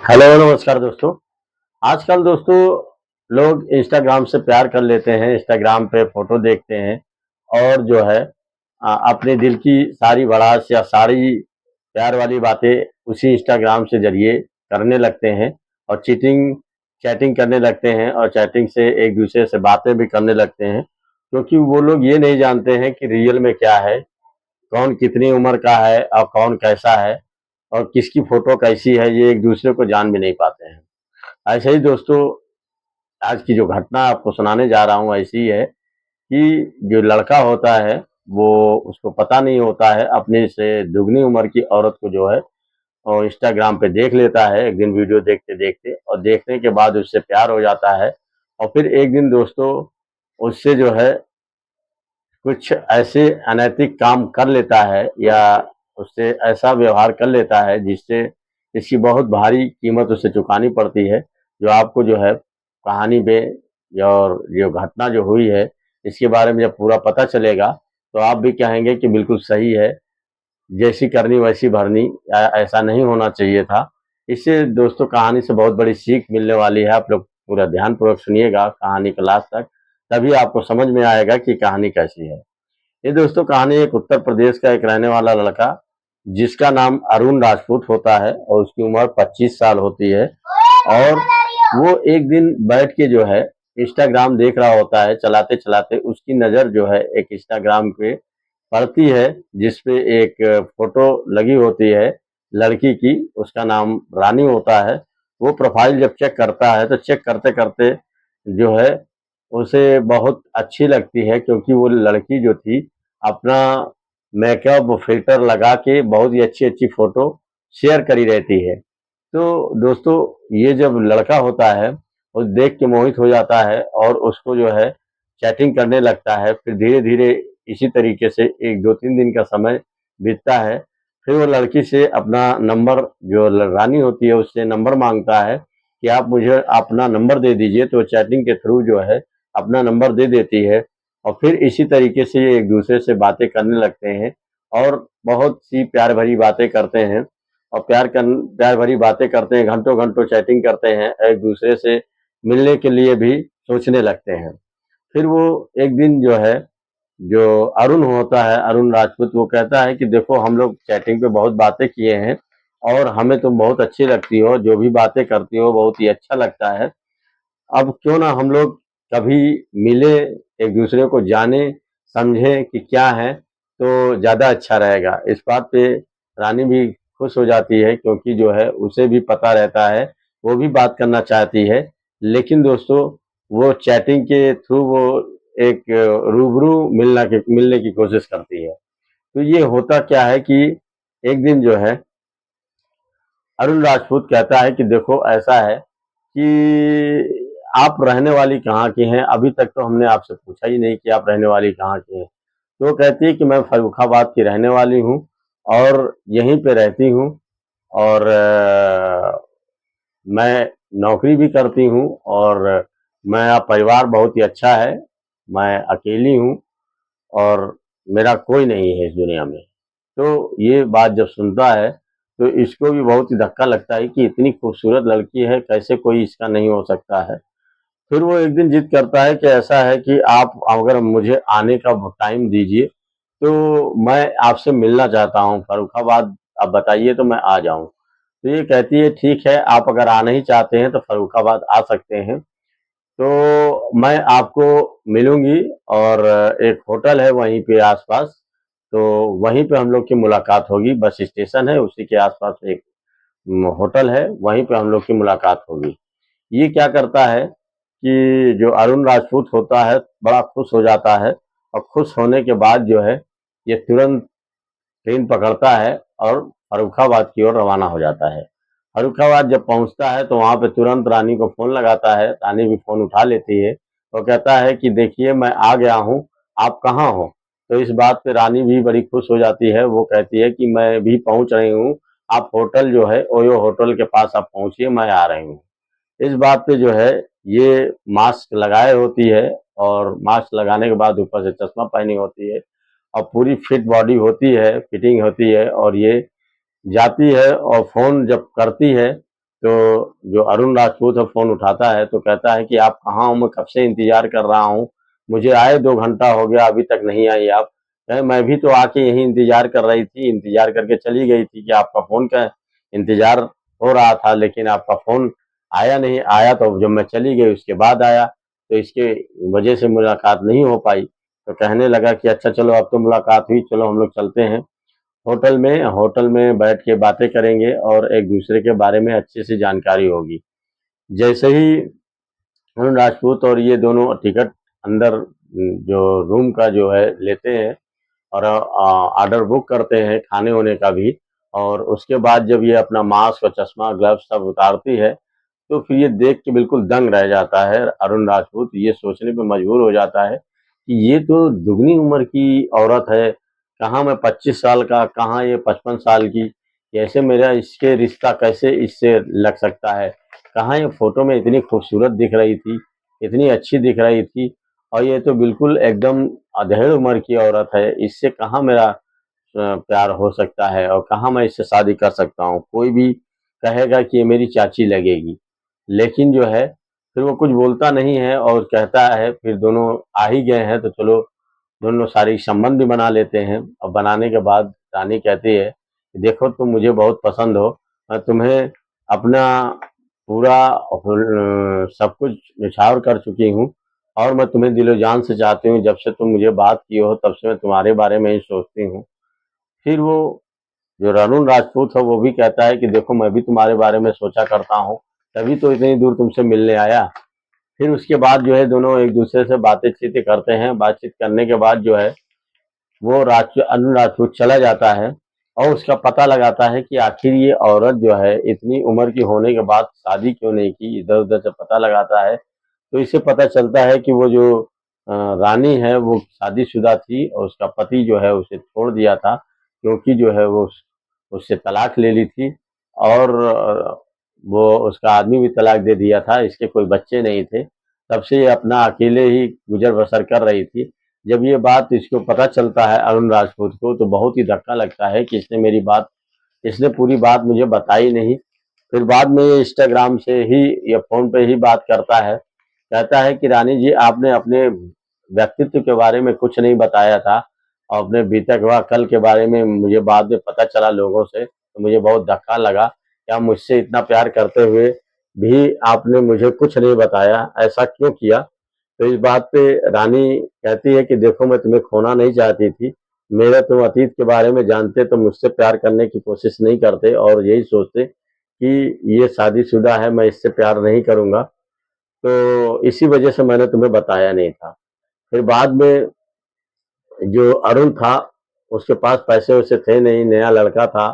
Hello नमस्कार दोस्तों। आजकल दोस्तों लोग इंस्टाग्राम से प्यार कर लेते हैं, इंस्टाग्राम पे फोटो देखते हैं और जो है अपने दिल की सारी भड़ास या सारी प्यार वाली बातें उसी इंस्टाग्राम से जरिए करने लगते हैं और चैटिंग करने लगते हैं और चैटिंग से एक दूसरे से बातें भी करने लगते हैं, क्योंकि वो लोग ये नहीं जानते हैं कि रियल में क्या है, कौन कितनी उम्र का है और कौन कैसा है और किसकी फोटो कैसी है, ये एक दूसरे को जान भी नहीं पाते हैं। ऐसे ही दोस्तों आज की जो घटना आपको सुनाने जा रहा हूँ ऐसी ही है कि जो लड़का होता है वो उसको पता नहीं होता है, अपने से दुगनी उम्र की औरत को जो है और इंस्टाग्राम पे देख लेता है एक दिन वीडियो देखते देखते, और देखने के बाद उससे प्यार हो जाता है। और फिर एक दिन दोस्तों उससे जो है कुछ ऐसे अनैतिक काम कर लेता है या उससे ऐसा व्यवहार कर लेता है जिससे इसकी बहुत भारी कीमत उसे चुकानी पड़ती है, जो आपको जो है कहानी में और जो घटना जो हुई है इसके बारे में जब पूरा पता चलेगा तो आप भी कहेंगे कि बिल्कुल सही है, जैसी करनी वैसी भरनी, ऐसा नहीं होना चाहिए था। इससे दोस्तों कहानी से बहुत बड़ी सीख मिलने वाली है। आप लोग पूरा ध्यानपूर्वक सुनिएगा कहानी के लास्ट तक, तभी आपको समझ में आएगा कि कहानी कैसी है। ये दोस्तों कहानी एक उत्तर प्रदेश का एक रहने वाला लड़का जिसका नाम अरुण राजपूत होता है और उसकी उम्र 25 साल होती है। और वो एक दिन बैठ के जो है इंस्टाग्राम देख रहा होता है, चलाते चलाते उसकी नज़र जो है एक इंस्टाग्राम पे पड़ती है जिसपे एक फोटो लगी होती है लड़की की, उसका नाम रानी होता है। वो प्रोफाइल जब चेक करता है तो चेक करते करते जो है उसे बहुत अच्छी लगती है, क्योंकि वो लड़की जो थी अपना मेकअप फिल्टर लगा के बहुत ही अच्छी अच्छी फोटो शेयर करी रहती है। तो दोस्तों ये जब लड़का होता है वो देख के मोहित हो जाता है और उसको जो है चैटिंग करने लगता है। फिर धीरे धीरे इसी तरीके से एक दो तीन दिन का समय बीतता है। फिर वो लड़की से अपना नंबर, जो रानी होती है उससे नंबर मांगता है कि आप मुझे अपना नंबर दे दीजिए, तो चैटिंग के थ्रू जो है अपना नंबर दे देती है। और फिर इसी तरीके से ये एक दूसरे से बातें करने लगते हैं और बहुत सी प्यार भरी बातें करते हैं। और प्यार भरी बातें करते हैं, घंटों घंटों चैटिंग करते हैं, एक दूसरे से मिलने के लिए भी सोचने लगते हैं। फिर वो एक दिन जो है, जो अरुण होता है, अरुण राजपूत, वो कहता है कि देखो हम लोग चैटिंग पे बहुत बातें किए हैं और हमें तुम बहुत अच्छी लगती हो, जो भी बातें करती हो बहुत ही अच्छा लगता है। अब क्यों ना हम लोग कभी मिले, एक दूसरे को जाने समझे कि क्या है, तो ज़्यादा अच्छा रहेगा। इस बात पे रानी भी खुश हो जाती है, क्योंकि जो है उसे भी पता रहता है, वो भी बात करना चाहती है। लेकिन दोस्तों वो चैटिंग के थ्रू वो एक रूबरू मिलने की कोशिश करती है। तो ये होता क्या है कि एक दिन जो है अरुण राजपूत कहता है कि देखो ऐसा है कि आप रहने वाली कहाँ की हैं? अभी तक तो हमने आपसे पूछा ही नहीं कि आप रहने वाली कहाँ की हैं। तो वो कहती है कि मैं फर्रुखाबाद की रहने वाली हूँ और यहीं पे रहती हूँ और मैं नौकरी भी करती हूँ और मेरा परिवार बहुत ही अच्छा है। मैं अकेली हूँ और मेरा कोई नहीं है इस दुनिया में। तो ये बात जब सुनता है तो इसको भी बहुत ही धक्का लगता है कि इतनी खूबसूरत लड़की है, कैसे कोई इसका नहीं हो सकता है। फिर वो एक दिन जिद करता है कि ऐसा है कि आप अगर मुझे आने का टाइम दीजिए तो मैं आपसे मिलना चाहता हूँ फर्रुखाबाद, आप बताइए तो मैं आ जाऊँ। तो ये कहती है ठीक है, आप अगर आना ही चाहते हैं तो फर्रुखाबाद आ सकते हैं, तो मैं आपको मिलूंगी और एक होटल है वहीं पे आसपास, तो वहीं पे हम लोग की मुलाकात होगी। बस स्टेशन है उसी के आसपास एक होटल है, वहीं पे हम लोग की मुलाकात होगी। ये क्या करता है कि जो अरुण राजपूत होता है बड़ा खुश हो जाता है और खुश होने के बाद जो है ये तुरंत ट्रेन पकड़ता है और फर्रुखाबाद की ओर रवाना हो जाता है। फर्रुखाबाद जब पहुंचता है तो वहां पे तुरंत रानी को फोन लगाता है, रानी भी फोन उठा लेती है। तो कहता है कि देखिए मैं आ गया हूँ, आप कहाँ हो? तो इस बात पे रानी भी बड़ी खुश हो जाती है, वो कहती है कि मैं भी पहुंच रही हूँ, आप होटल जो है ओयो होटल के पास आप पहुंचिए, मैं आ रही हूँ। इस बात पे जो है ये मास्क लगाए होती है और मास्क लगाने के बाद ऊपर से चश्मा पहनी होती है और पूरी फिट बॉडी होती है, फिटिंग होती है और ये जाती है और फ़ोन जब करती है तो जो अरुण राजपूत है फ़ोन उठाता है तो कहता है कि आप कहाँ हो? मैं कब से इंतज़ार कर रहा हूँ, मुझे आए 2 घंटा हो गया अभी तक नहीं आई आप। कहे मैं भी तो आके यहीं इंतज़ार कर रही थी, इंतज़ार करके चली गई थी कि आपका फ़ोन का इंतज़ार हो रहा था लेकिन आपका फ़ोन आया नहीं, आया तो जब मैं चली गई उसके बाद आया, तो इसके वजह से मुलाकात नहीं हो पाई। तो कहने लगा कि अच्छा चलो अब तो मुलाकात हुई, चलो हम लोग चलते हैं होटल में बैठ के बातें करेंगे और एक दूसरे के बारे में अच्छे से जानकारी होगी। जैसे ही अरुण राजपूत और ये दोनों टिकट अंदर जो रूम का जो है लेते हैं और ऑर्डर बुक करते हैं खाने होने का भी, और उसके बाद जब ये अपना मास्क और चश्मा ग्लव्स सब उतारती है तो फिर ये देख के बिल्कुल दंग रह जाता है अरुण राजपूत। ये सोचने पे मजबूर हो जाता है कि ये तो दुगनी उम्र की औरत है, कहाँ मैं 25 साल का, कहाँ ये 55 साल की, कैसे मेरा इसके रिश्ता कैसे इससे लग सकता है, कहाँ ये फोटो में इतनी खूबसूरत दिख रही थी, इतनी अच्छी दिख रही थी, और ये तो बिल्कुल एकदम अधेड़ उम्र की औरत है, इससे कहाँ मेरा प्यार हो सकता है और कहाँ मैं इससे शादी कर सकता हूँ। कोई भी कहेगा कि ये मेरी चाची लगेगी, लेकिन जो है फिर वो कुछ बोलता नहीं है और कहता है फिर दोनों आ ही गए हैं तो चलो दोनों शारीरिक संबंध भी बना लेते हैं। और बनाने के बाद रानी कहती है कि देखो तुम मुझे बहुत पसंद हो, मैं तुम्हें अपना पूरा सब कुछ निछावर कर चुकी हूँ और मैं तुम्हें दिलो जान से चाहती हूँ। जब से तुम मुझे बात की हो तब से मैं तुम्हारे बारे में ही सोचती हूँ। फिर वो जो अरुण राजपूत है वो भी कहता है कि देखो मैं भी तुम्हारे बारे में सोचा करता हूँ, तभी तो इतनी दूर तुमसे मिलने आया। फिर उसके बाद जो है दोनों एक दूसरे से बातचीत करते हैं, बातचीत करने के बाद जो है वो अरुण राजपूत चला जाता है और उसका पता लगाता है कि आखिर ये औरत जो है इतनी उम्र की होने के बाद शादी क्यों नहीं की। इधर उधर से पता लगाता है तो इससे पता चलता है कि वो जो रानी है वो शादीशुदा थी और उसका पति जो है उसे छोड़ दिया था, क्योंकि जो है वो उससे तलाक ले ली थी और वो उसका आदमी भी तलाक दे दिया था, इसके कोई बच्चे नहीं थे। तब से ये अपना अकेले ही गुजर बसर कर रही थी। जब ये बात इसको पता चलता है अरुण राजपूत को तो बहुत ही धक्का लगता है कि इसने पूरी बात मुझे बताई नहीं। फिर बाद में ये इंस्टाग्राम से ही या फ़ोन पे ही बात करता है। कहता है कि रानी जी आपने अपने व्यक्तित्व के बारे में कुछ नहीं बताया था और अपने बीता हुआ कल के बारे में मुझे बाद में पता चला लोगों से, तो मुझे बहुत धक्का लगा। क्या मुझसे इतना प्यार करते हुए भी आपने मुझे कुछ नहीं बताया, ऐसा क्यों किया? तो इस बात पे रानी कहती है कि देखो मैं तुम्हें खोना नहीं चाहती थी, मेरा तुम अतीत के बारे में जानते तो मुझसे प्यार करने की कोशिश नहीं करते और यही सोचते कि ये शादीशुदा है, मैं इससे प्यार नहीं करूँगा, तो इसी वजह से मैंने तुम्हें बताया नहीं था। फिर बाद में जो अरुण था, उसके पास पैसे-वैसे थे नहीं, नया लड़का था।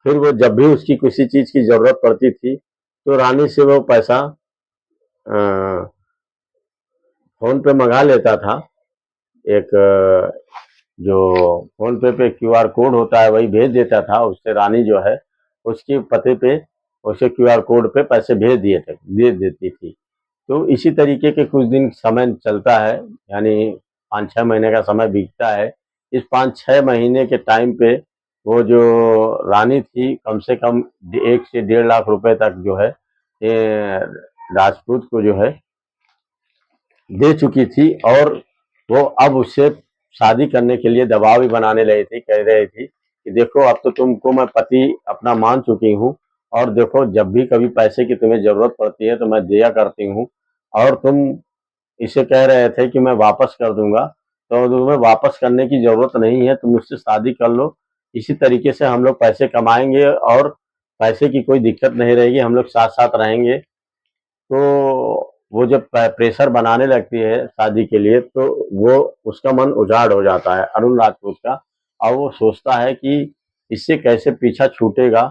फिर वो जब भी उसकी किसी चीज़ की ज़रूरत पड़ती थी, तो रानी से वो पैसा अ, फ़ोन पे मँगा लेता था। एक जो फ़ोन पे क्यूआर कोड होता है वही भेज देता था, उससे रानी जो है उसके पते पे उसे क्यूआर कोड पे पैसे भेज देती थी। तो इसी तरीके के कुछ दिन समय चलता है, यानी 5-6 महीने का समय बीतता है। इस 5-6 महीने के टाइम पे वो जो रानी थी कम से कम 1 से 1.5 लाख रुपए तक जो है ये राजपूत को जो है दे चुकी थी और वो अब उससे शादी करने के लिए दबाव भी बनाने लगी थी, कह रही थी कि देखो अब तो तुमको मैं पति अपना मान चुकी हूँ और देखो जब भी कभी पैसे की तुम्हें ज़रूरत पड़ती है तो मैं दिया करती हूँ, और तुम इसे कह रहे थे कि मैं वापस कर दूँगा, तो तुम्हें वापस करने की ज़रूरत नहीं है, तुम मुझसे शादी कर लो। इसी तरीके से हम लोग पैसे कमाएँगे और पैसे की कोई दिक्कत नहीं रहेगी, हम लोग साथ-साथ रहेंगे। तो वो जब प्रेशर बनाने लगती है शादी के लिए तो वो उसका मन उजाड़ हो जाता है अरुण राजपूत का, और वो सोचता है कि इससे कैसे पीछा छूटेगा,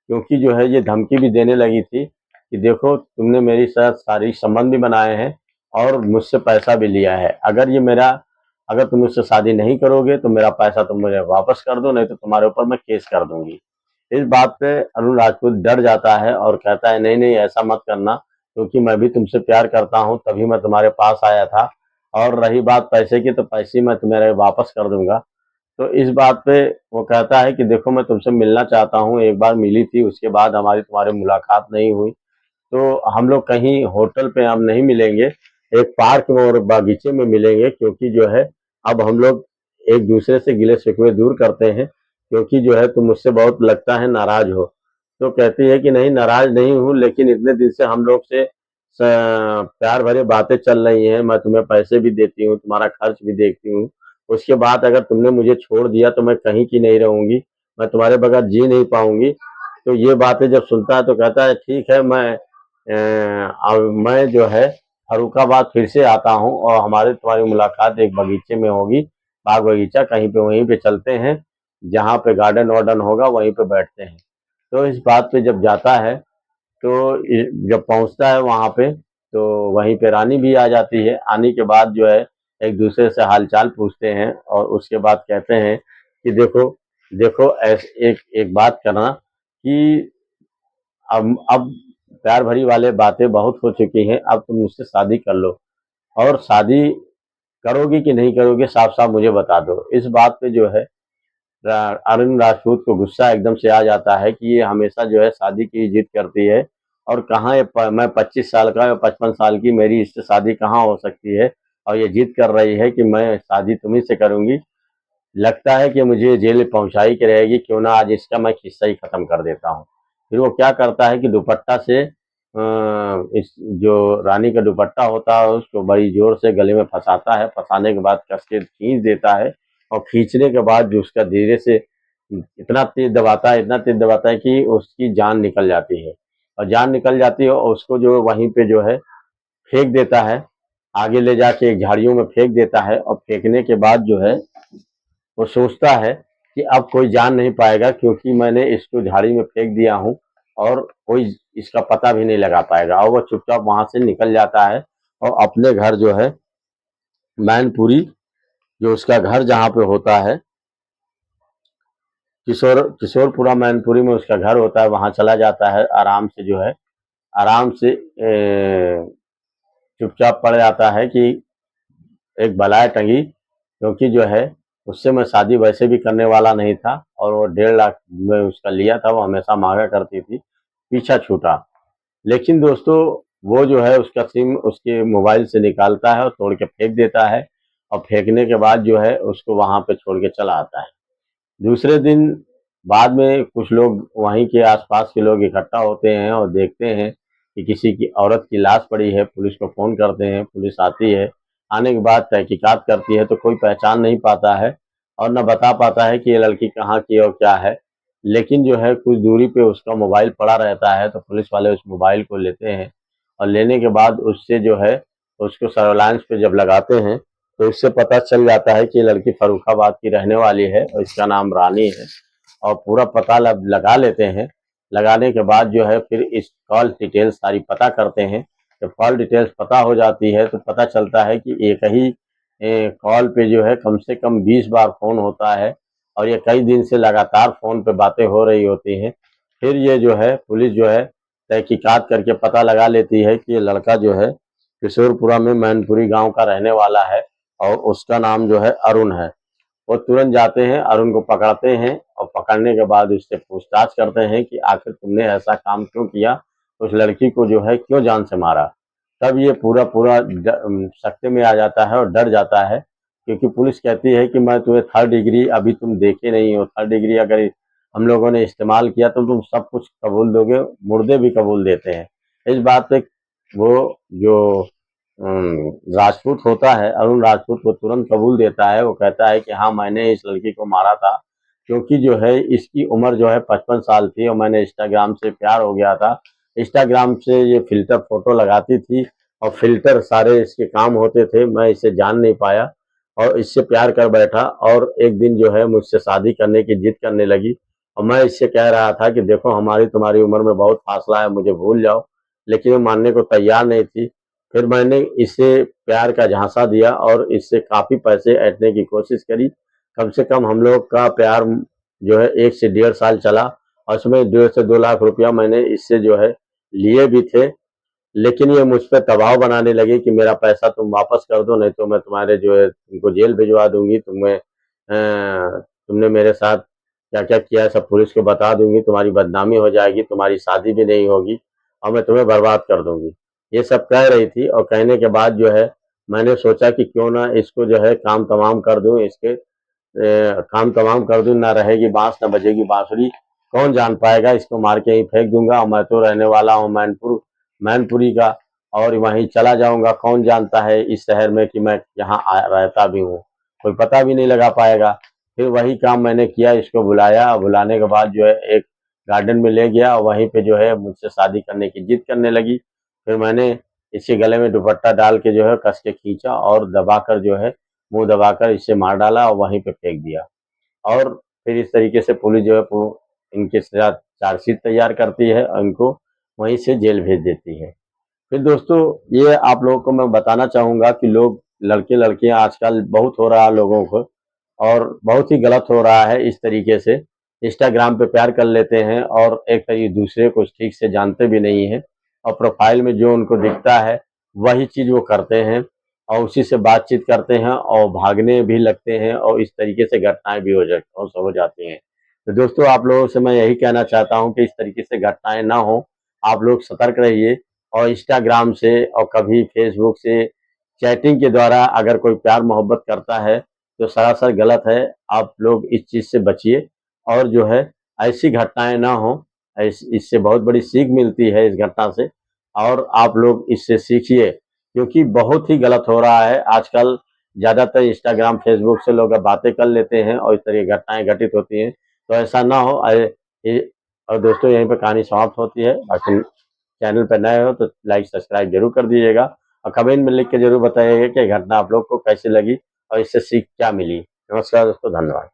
क्योंकि जो है ये धमकी भी देने लगी थी कि देखो तुमने मेरे साथ शारीरिक संबंध भी बनाए हैं और मुझसे पैसा भी लिया है, अगर तुम मुझसे शादी नहीं करोगे तो मेरा पैसा तुम मुझे वापस कर दो, नहीं तो तुम्हारे ऊपर मैं केस कर दूंगी। इस बात पे अरुण राजपूत डर जाता है और कहता है नहीं नहीं ऐसा मत करना, क्योंकि मैं भी तुमसे प्यार करता हूँ तभी मैं तुम्हारे पास आया था, और रही बात पैसे की तो पैसे मैं तुम्हें वापस कर दूंगा। तो इस बात पे वो कहता है कि देखो मैं तुमसे मिलना चाहता हूँ, एक बार मिली थी उसके बाद हमारी तुम्हारी मुलाकात नहीं हुई, तो हम लोग कहीं होटल पे हम नहीं मिलेंगे, एक पार्क में और बागीचे में मिलेंगे, क्योंकि जो है अब हम लोग एक दूसरे से गिले शिकवे दूर करते हैं, क्योंकि जो है तुम मुझसे बहुत लगता है नाराज हो। तो कहती है कि नहीं, नाराज नहीं हूँ, लेकिन इतने दिन से हम लोग से प्यार भरे बातें चल रही हैं, मैं तुम्हें पैसे भी देती हूँ, तुम्हारा खर्च भी देखती हूँ, उसके बाद अगर तुमने मुझे छोड़ दिया तो मैं कहीं की नहीं रहूंगी, मैं तुम्हारे बगैर जी नहीं पाऊंगी। तो ये बातें जब सुनता है तो कहता है ठीक है, अब मैं जो है फर्रुखाबाद फिर से आता हूँ और हमारे तुम्हारी मुलाकात एक बगीचे में होगी, बाग बगीचा कहीं पे, वहीं पे चलते हैं, जहाँ पे गार्डन वार्डन होगा वहीं पे बैठते हैं। तो इस बात पे जब जाता है तो जब पहुंचता है वहां पे, तो वहीं पे रानी भी आ जाती है। आने के बाद जो है एक दूसरे से हालचाल पूछते हैं और उसके बाद कहते हैं कि देखो देखो ऐसे एक एक बात करना कि अब प्यार भरी वाले बातें बहुत हो चुकी हैं, अब तुम मुझसे शादी कर लो, और शादी करोगी कि नहीं करोगे साफ साफ मुझे बता दो। इस बात पे जो है अरुण राजपूत को गुस्सा एकदम से आ जाता है कि ये हमेशा जो है शादी की जिद करती है, और कहाँ मैं 25 साल का या 55 साल की, मेरी इससे शादी कहाँ हो सकती है, और ये जिद कर रही है कि मैं शादी तुम्ही से करूंगी, लगता है कि मुझे जेल पहुंचाई के रहेगी, क्यों ना आज इसका मैं किस्सा ही खत्म कर देता हूँ। फिर वो क्या करता है कि दुपट्टा से इस जो रानी का दुपट्टा होता है उसको बड़ी जोर से गले में फंसाता है, फंसाने के बाद कस के खींच देता है, और खींचने के बाद जो उसका धीरे से इतना तेज दबाता है, इतना तेज दबाता है कि उसकी जान निकल जाती है, और जान निकल जाती है और उसको जो वहीं पे जो है फेंक देता है, आगे ले जाके एक झाड़ियों में फेंक देता है, और फेंकने के बाद जो है वो सोचता है कि अब कोई जान नहीं पाएगा, क्योंकि मैंने इसको झाड़ी में फेंक दिया हूँ, और कोई इसका पता भी नहीं लगा पाएगा, और वो चुपचाप वहां से निकल जाता है और अपने घर जो है मैनपुरी, जो उसका घर जहाँ पे होता है, किशोरपुरा मैनपुरी में उसका घर होता है, वहां चला जाता है, आराम से जो है आराम से चुपचाप पड़ जाता है कि एक बलाय टंगी, क्योंकि जो है उससे मैं शादी वैसे भी करने वाला नहीं था, और वो 1.5 लाख में उसका लिया था, वो हमेशा मांगा करती थी, पीछा छूटा। लेकिन दोस्तों वो जो है उसका सिम उसके मोबाइल से निकालता है और तोड़ के फेंक देता है, और फेंकने के बाद जो है उसको वहां पे छोड़ के चला आता है। दूसरे दिन बाद में कुछ लोग वहीं के आसपास के लोग इकट्ठा होते हैं और देखते हैं कि किसी की औरत की लाश पड़ी है, पुलिस को फ़ोन करते हैं, पुलिस आती है, आने के बाद तहकीकात करती है तो कोई पहचान नहीं पाता है और न बता पाता है कि ये लड़की कहाँ की और क्या है। लेकिन जो है कुछ दूरी पे उसका मोबाइल पड़ा रहता है, तो पुलिस वाले उस मोबाइल को लेते हैं, और लेने के बाद उससे जो है उसको सर्विलांस पे जब लगाते हैं तो इससे पता चल जाता है कि ये लड़की फर्रुखाबाद की रहने वाली है और इसका नाम रानी है, और पूरा पता लगा लेते हैं। लगाने के बाद जो है फिर इस कॉल डिटेल्स सारी पता करते हैं। जब कॉल डिटेल्स पता हो जाती है तो पता चलता है कि एक ही कॉल पे जो है कम से कम 20 बार फ़ोन होता है, और ये कई दिन से लगातार फ़ोन पे बातें हो रही होती हैं। फिर ये जो है पुलिस जो है तहकीकात करके पता लगा लेती है कि ये लड़का जो है किशोरपुरा में मैनपुरी गांव का रहने वाला है, और उसका नाम जो है अरुण है। वो तुरंत जाते हैं, अरुण को पकड़ते हैं, और पकड़ने के बाद उससे पूछताछ करते हैं कि आखिर तुमने ऐसा काम क्यों किया, उस लड़की को जो है क्यों जान से मारा। तब ये पूरा पूरा सकते में आ जाता है और डर जाता है, क्योंकि पुलिस कहती है कि मैं तुम्हें 3rd डिग्री अभी तुम देखे नहीं हो, 3rd डिग्री अगर हम लोगों ने इस्तेमाल किया तो तुम सब कुछ कबूल दोगे, मुर्दे भी कबूल देते हैं। इस बात पे वो जो राजपूत होता है, अरुण राजपूत, वो तुरंत कबूल देता है, वो कहता है कि हाँ मैंने इस लड़की को मारा था, क्योंकि जो है इसकी उम्र जो है 55 साल थी और मैंने इंस्टाग्राम से प्यार हो गया था। इंस्टाग्राम से ये फिल्टर फोटो लगाती थी और फिल्टर सारे इसके काम होते थे, मैं इसे जान नहीं पाया और इससे प्यार कर बैठा, और एक दिन जो है मुझसे शादी करने की जिद करने लगी, और मैं इससे कह रहा था कि देखो हमारी तुम्हारी उम्र में बहुत फासला है, मुझे भूल जाओ, लेकिन वो मानने को तैयार नहीं थी। फिर मैंने इसे प्यार का झांसा दिया और इससे काफ़ी पैसे ऐंठने की कोशिश करी। कम से कम हम लोग का प्यार जो है 1 से 1.5 साल चला, और उसमें 1.5 से 2 लाख रुपया मैंने इससे जो है लिए भी थे। लेकिन ये मुझ पे दबाव बनाने लगी कि मेरा पैसा तुम वापस कर दो, नहीं तो मैं तुम्हारे जो है तुमको जेल भिजवा दूंगी, तुम्हें तुमने मेरे साथ क्या क्या किया है सब पुलिस को बता दूंगी, तुम्हारी बदनामी हो जाएगी, तुम्हारी शादी भी नहीं होगी और मैं तुम्हें बर्बाद कर दूंगी। ये सब कह रही थी और कहने के बाद जो है मैंने सोचा कि क्यों ना इसको जो है काम तमाम कर दूं, इसके काम तमाम कर दूं, ना रहेगी बांस ना बजेगी बांसुरी, कौन जान पाएगा, इसको मार के ही फेंक दूंगा। और मैं तो रहने वाला हूँ मैनपुरी का, और वहीं चला जाऊंगा। कौन जानता है इस शहर में कि मैं यहाँ रहता भी हूँ, कोई पता भी नहीं लगा पाएगा। फिर वही काम मैंने किया, इसको बुलाया और बुलाने के बाद जो है एक गार्डन में ले गया और वहीं पे जो है मुझसे शादी करने की जिद करने लगी। फिर मैंने इसके गले में दुपट्टा डाल के जो है कस के खींचा और दबाकर जो है मुंह दबाकर इसे मार डाला और वहीं पे फेंक दिया। और फिर इस तरीके से पुलिस जो है इनके साथ चार्जशीट तैयार करती है और इनको वहीं से जेल भेज देती है। फिर दोस्तों ये आप लोगों को मैं बताना चाहूँगा कि लोग लड़के लड़कियाँ आजकल बहुत हो रहा है लोगों को, और बहुत ही गलत हो रहा है। इस तरीके से इंस्टाग्राम पे प्यार कर लेते हैं और एक तरीके दूसरे को ठीक से जानते भी नहीं हैं, और प्रोफाइल में जो उनको दिखता है वही चीज़ वो करते हैं और उसी से बातचीत करते हैं और भागने भी लगते हैं, और इस तरीके से घटनाएं भी हो जाती हैं। तो दोस्तों आप लोगों से मैं यही कहना चाहता हूँ कि इस तरीके से घटनाएं ना हो, आप लोग सतर्क रहिए। और इंस्टाग्राम से और कभी फेसबुक से चैटिंग के द्वारा अगर कोई प्यार मोहब्बत करता है तो सरासर गलत है। आप लोग इस चीज़ से बचिए और जो है ऐसी घटनाएं ना हो। इससे बहुत बड़ी सीख मिलती है इस घटना से, और आप लोग इससे सीखिए, क्योंकि बहुत ही गलत हो रहा है आजकल। ज़्यादातर इंस्टाग्राम फेसबुक से लोग अब बातें कर लेते हैं और इस तरह की घटनाएं घटित होती हैं, तो ऐसा ना हो। और दोस्तों यहीं पर कहानी समाप्त होती है। बाकी चैनल पर नए हो तो लाइक सब्सक्राइब जरूर कर दीजिएगा और कमेंट में लिख के जरूर बताइएगा कि घटना आप लोग को कैसी लगी और इससे सीख क्या मिली। नमस्कार दोस्तों, धन्यवाद।